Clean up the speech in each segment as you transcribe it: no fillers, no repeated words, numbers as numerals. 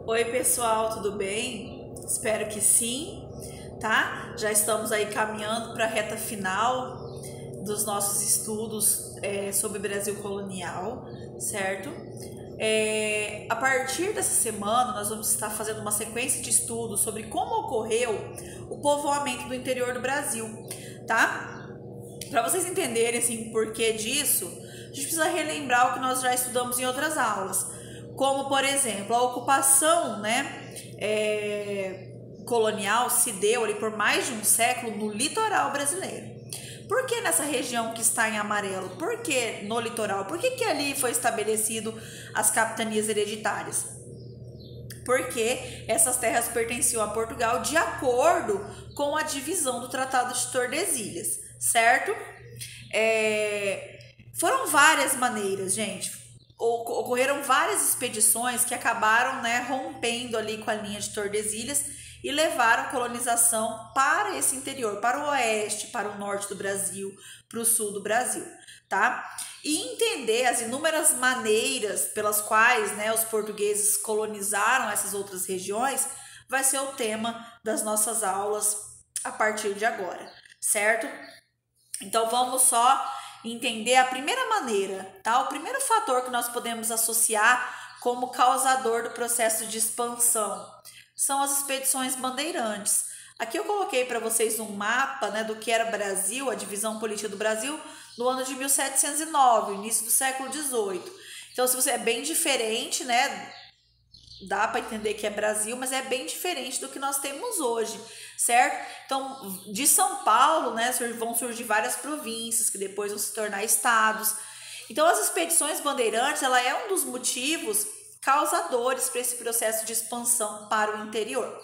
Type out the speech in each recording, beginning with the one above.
Oi pessoal, tudo bem? Espero que sim, tá? Já estamos aí caminhando para a reta final dos nossos estudos sobre Brasil colonial, certo? A partir dessa semana nós vamos estar fazendo uma sequência de estudos sobre como ocorreu o povoamento do interior do Brasil, tá? Para vocês entenderem assim, o porquê disso, a gente precisa relembrar o que nós já estudamos em outras aulas, como por exemplo a ocupação, colonial se deu ali por mais de um século no litoral brasileiro. Por que nessa região que está em amarelo? Por que no litoral? Por que ali foi estabelecido as capitanias hereditárias? Porque essas terras pertenciam a Portugal de acordo com a divisão do Tratado de Tordesilhas, certo? Foram várias maneiras, gente. Ocorreram várias expedições que acabaram, rompendo ali com a linha de Tordesilhas e levaram a colonização para esse interior, para o oeste, para o norte do Brasil, para o sul do Brasil, tá? E entender as inúmeras maneiras pelas quais, os portugueses colonizaram essas outras regiões vai ser o tema das nossas aulas a partir de agora, certo? Então vamos só entender a primeira maneira, tá? O primeiro fator que nós podemos associar como causador do processo de expansão são as expedições bandeirantes. Aqui eu coloquei para vocês um mapa, do que era Brasil, a divisão política do Brasil, no ano de 1709, início do século XVIII. Então, se você é bem diferente, dá para entender que é Brasil, mas é bem diferente do que nós temos hoje, certo? Então, de São Paulo, vão surgir várias províncias que depois vão se tornar estados. Então, as expedições bandeirantes, ela é um dos motivos causadores para esse processo de expansão para o interior.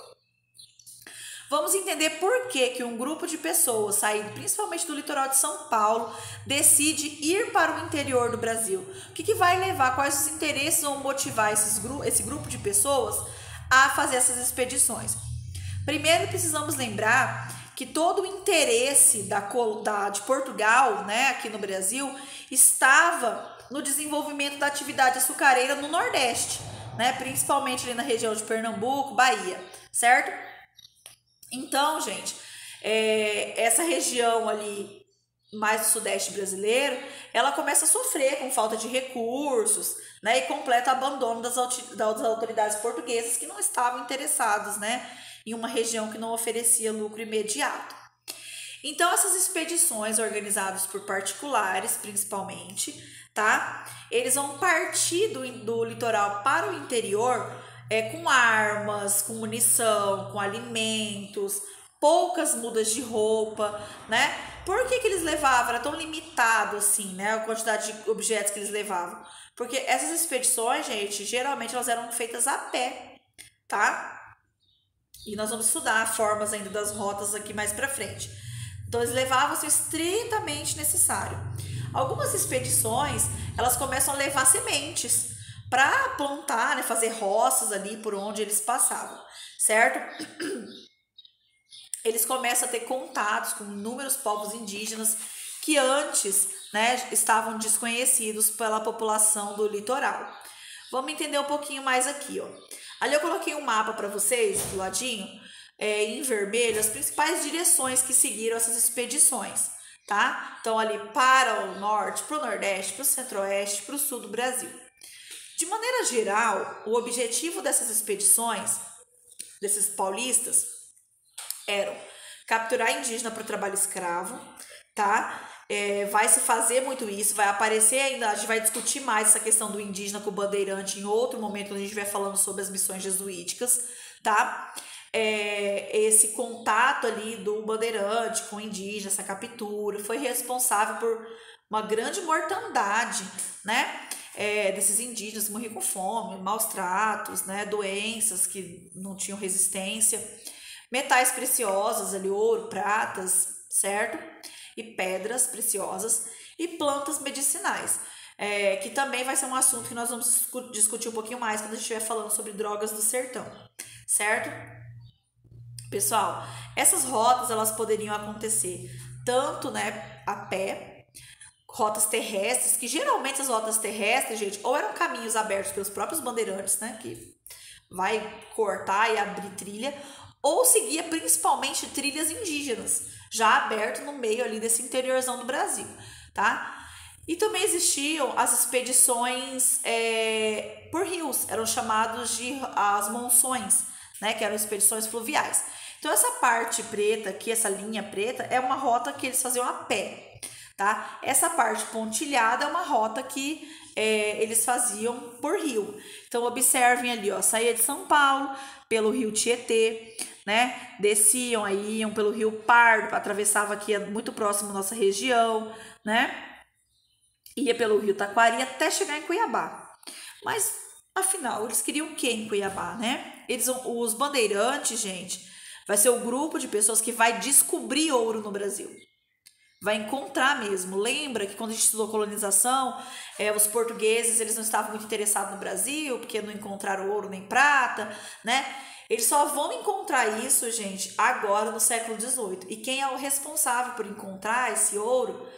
Vamos entender por que um grupo de pessoas saindo principalmente do litoral de São Paulo decide ir para o interior do Brasil. O que vai levar, quais os interesses vão motivar esse grupo de pessoas a fazer essas expedições? Primeiro, precisamos lembrar que todo o interesse de Portugal, aqui no Brasil, estava no desenvolvimento da atividade açucareira no Nordeste, principalmente ali na região de Pernambuco, Bahia, certo? Então, gente, essa região ali mais do Sudeste brasileiro, ela começa a sofrer com falta de recursos, e completo abandono das autoridades portuguesas que não estavam interessadas, em uma região que não oferecia lucro imediato. Então, essas expedições organizadas por particulares, principalmente, tá? Eles vão partir do litoral para o interior com armas, com munição, com alimentos, poucas mudas de roupa, Por que eles levavam? Era tão limitado assim, a quantidade de objetos que eles levavam. Porque essas expedições, gente, geralmente elas eram feitas a pé, tá? E nós vamos estudar formas ainda das rotas aqui mais pra frente. Então, eles levavam o estritamente necessário. Algumas expedições, elas começam a levar sementes para plantar, fazer roças ali por onde eles passavam, certo? Eles começam a ter contatos com inúmeros povos indígenas que antes, estavam desconhecidos pela população do litoral. Vamos entender um pouquinho mais aqui, ó. Ali eu coloquei um mapa para vocês, do ladinho, em vermelho, as principais direções que seguiram essas expedições, tá? Então, ali para o norte, para o nordeste, para o centro-oeste, para o sul do Brasil. De maneira geral, o objetivo dessas expedições, desses paulistas, eram capturar indígena para o trabalho escravo, tá? Vai se fazer muito isso, vai aparecer ainda, a gente vai discutir mais essa questão do indígena com o bandeirante em outro momento, quando a gente estiver falando sobre as missões jesuíticas, tá? Esse contato ali do bandeirante com o indígena, essa captura, foi responsável por uma grande mortandade, desses indígenas que morriam com fome, maus tratos, doenças que não tinham resistência, metais preciosos ali, ouro, pratas, certo? E pedras preciosas e plantas medicinais, que também vai ser um assunto que nós vamos discutir um pouquinho mais quando a gente estiver falando sobre drogas do sertão, certo? Pessoal, essas rotas elas poderiam acontecer tanto, a pé, rotas terrestres, que geralmente as rotas terrestres, gente, ou eram caminhos abertos pelos próprios bandeirantes, que vai cortar e abrir trilha, ou seguia principalmente trilhas indígenas, já aberto no meio ali desse interiorzão do Brasil, tá? E também existiam as expedições por rios, eram chamados de as monções, né? Que eram expedições fluviais. Então essa parte preta aqui, essa linha preta, é uma rota que eles faziam a pé, tá? Essa parte pontilhada é uma rota que eles faziam por rio. Então observem ali, ó, saía de São Paulo pelo rio Tietê, né? Desciam aí, iam pelo rio Pardo, atravessava aqui muito próximo da nossa região, né? Ia pelo rio Taquari até chegar em Cuiabá. Mas afinal, eles queriam o que em Cuiabá, né? Os bandeirantes, gente, vai ser o grupo de pessoas que vai descobrir ouro no Brasil. Vai encontrar mesmo. Lembra que quando a gente estudou colonização, os portugueses eles não estavam muito interessados no Brasil, porque não encontraram ouro nem prata, né? Eles só vão encontrar isso, gente, agora no século XVIII. E quem é o responsável por encontrar esse ouro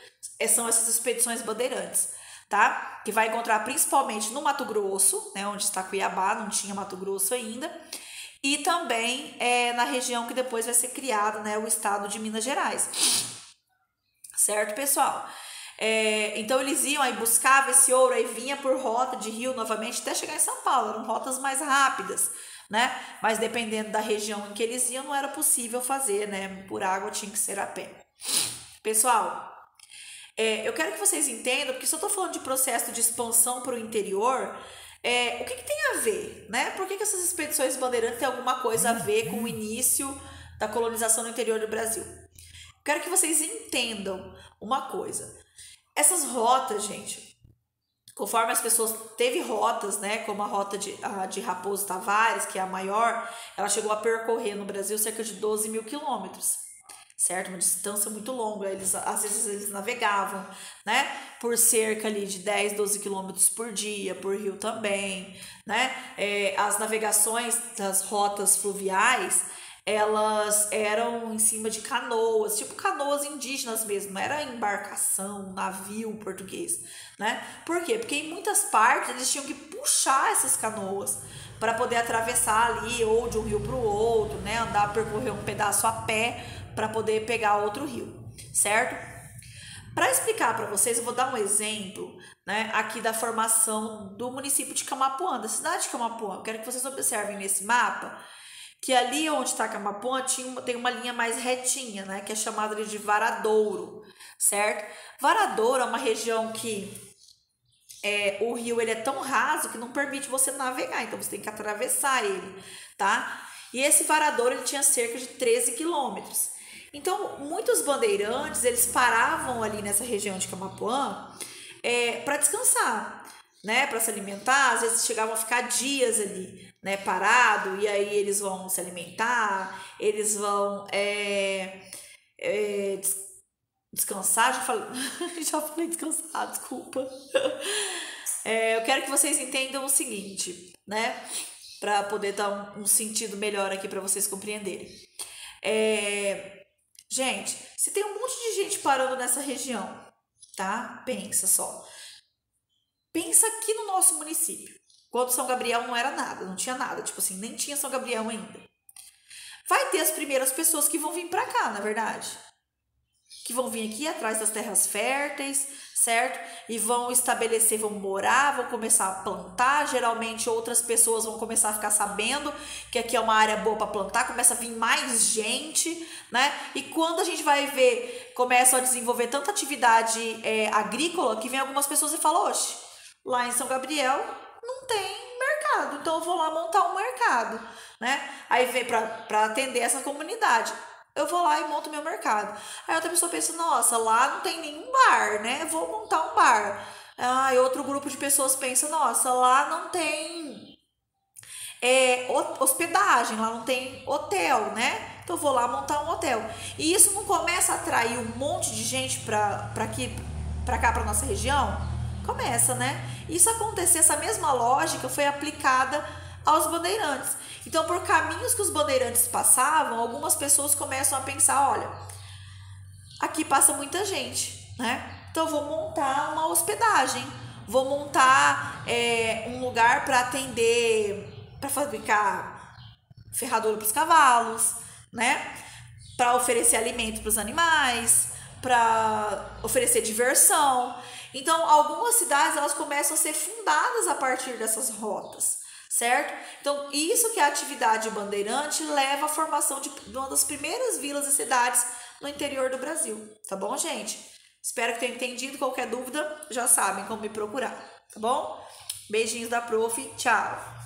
são essas expedições bandeirantes, tá? Que vai encontrar principalmente no Mato Grosso, né? Onde está Cuiabá, não tinha Mato Grosso ainda. E também na região que depois vai ser criado, né? O estado de Minas Gerais. Certo, pessoal? Então eles iam aí, buscavam esse ouro, aí vinha por rota de rio novamente até chegar em São Paulo. Eram rotas mais rápidas, né? Mas dependendo da região em que eles iam, não era possível fazer, né? Por água tinha que ser a pé. Pessoal, eu quero que vocês entendam, porque se eu tô falando de processo de expansão para o interior, o que tem a ver, né? Por que essas expedições bandeirantes têm alguma coisa a ver com o início da colonização no interior do Brasil? Quero que vocês entendam uma coisa. Essas rotas, gente, conforme as pessoas... Teve rotas, né? Como a rota de Raposo Tavares, que é a maior, ela chegou a percorrer no Brasil cerca de 12 mil quilômetros. Certo? Uma distância muito longa. Às vezes eles navegavam, né? Por cerca ali de 10, 12 quilômetros por dia, por rio também, né? As navegações das rotas fluviais, elas eram em cima de canoas, tipo canoas indígenas mesmo, não era embarcação, navio português, né? Por quê? Porque em muitas partes eles tinham que puxar essas canoas para poder atravessar ali, ou de um rio para o outro, né? Andar, percorrer um pedaço a pé para poder pegar outro rio, certo? Para explicar para vocês, eu vou dar um exemplo, né, aqui da formação do município de Camapuã, da cidade de Camapuã. Eu quero que vocês observem nesse mapa que ali onde está Camapuã tem uma linha mais retinha, né, que é chamada de Varadouro, certo? Varadouro é uma região que o rio ele é tão raso que não permite você navegar, então você tem que atravessar ele, tá? E esse Varadouro ele tinha cerca de 13 quilômetros. Então, muitos bandeirantes, eles paravam ali nessa região de Camapuã para descansar, né? Para se alimentar. Às vezes chegavam a ficar dias ali, né? Parado, e aí eles vão se alimentar, eles vão descansar. Já falei descansar, desculpa. Eu quero que vocês entendam o seguinte, né? Para poder dar um sentido melhor aqui para vocês compreenderem. Gente, se tem um monte de gente parando nessa região, tá? Pensa só. Pensa aqui no nosso município. Quando São Gabriel não era nada, não tinha nada. Tipo assim, nem tinha São Gabriel ainda. Vai ter as primeiras pessoas que vão vir pra cá, na verdade. Que vão vir aqui atrás das terras férteis, certo? E vão estabelecer, vão morar, vão começar a plantar. Geralmente outras pessoas vão começar a ficar sabendo que aqui é uma área boa para plantar, começa a vir mais gente, né? E quando a gente vai ver, começa a desenvolver tanta atividade agrícola, que vem algumas pessoas e falam, oxe, lá em São Gabriel não tem mercado, então eu vou lá montar um mercado, né? Aí vem para atender essa comunidade. Eu vou lá e monto meu mercado. Aí outra pessoa pensa, nossa, lá não tem nenhum bar, né? Vou montar um bar. Aí outro grupo de pessoas pensa, nossa, lá não tem hospedagem, lá não tem hotel, né? Então eu vou lá montar um hotel. E isso não começa a atrair um monte de gente para cá, para nossa região? Começa, né? Isso acontecer, essa mesma lógica foi aplicada aos bandeirantes. Então, por caminhos que os bandeirantes passavam, algumas pessoas começam a pensar, olha, aqui passa muita gente, né? Então, eu vou montar uma hospedagem, vou montar um lugar para atender para fabricar ferradura para os cavalos, né? Para oferecer alimento para os animais, para oferecer diversão. Então, algumas cidades elas começam a ser fundadas a partir dessas rotas, certo? Então, isso que é a atividade bandeirante leva à formação de uma das primeiras vilas e cidades no interior do Brasil, tá bom, gente? Espero que tenham entendido. Qualquer dúvida, já sabem como me procurar, tá bom? Beijinhos da Prof. Tchau!